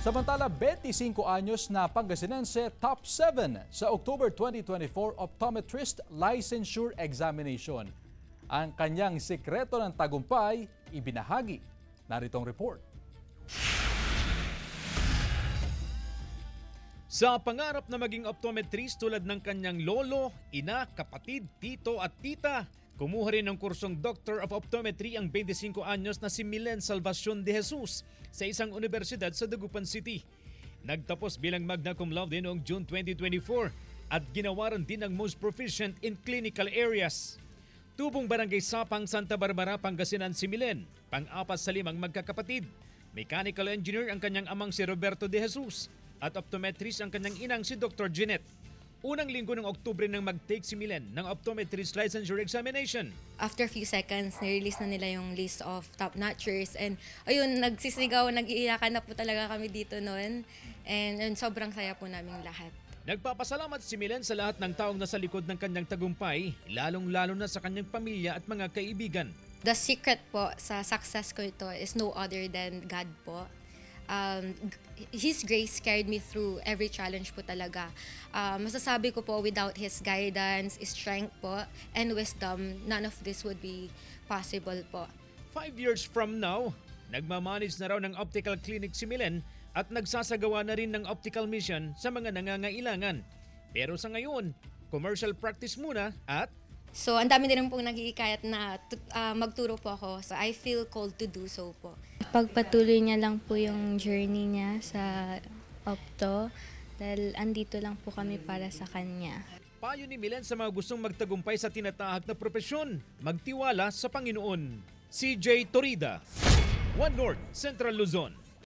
Samantala, 25 anyos na Pangasinense top 7 sa October 2024 Optometrist Licensure Examination. Ang kanyang sikreto ng tagumpay ibinahagi. Naritong report. Sa pangarap na maging optometrist tulad ng kanyang lolo, ina, kapatid, tito at tita, kumuha rin ng kursong Doctor of Optometry ang 25 anyos na si Milen Salvacion de Jesus sa isang universidad sa Dagupan City. Nagtapos bilang magna cum laude noong June 2024 at ginawaran din ang most proficient in clinical areas. Tubong Barangay Sapang, Santa Barbara, Pangasinan si Milen, pang-apat sa 5 magkakapatid. Mechanical engineer ang kanyang amang si Roberto de Jesus at optometrist ang kanyang inang si Dr. Jeanette. Unang linggo ng Oktubre nang mag-take si Milen ng optometrist licensure examination. After a few seconds, nirelease na nila yung list of top-notchers. And ayun, nagsisigaw, nag-iiyakan na po talaga kami dito noon. And sobrang saya po naming lahat. Nagpapasalamat si Milen sa lahat ng taong nasa likod ng kanyang tagumpay, lalong-lalo na sa kanyang pamilya at mga kaibigan. The secret po sa success ko ito is no other than God po. His grace carried me through every challenge po talaga. Masasabi ko po, without His guidance, strength po, and wisdom, none of this would be possible po. 5 years from now, nagmamanage na raw ng optical clinic si Milen at nagsasagawa na rin ng optical mission sa mga nangangailangan. Pero sa ngayon, commercial practice muna at So, ang dami din pong nag-iikayat na magturo po ako. So, I feel called to do so po. Pagpatuloy niya lang po yung journey niya sa opto dahil andito lang po kami para sa kanya. Payo ni Milen sa mga gustong magtagumpay sa tinatahak na propesyon, magtiwala sa Panginoon. CJ Torida, One North, Central Luzon.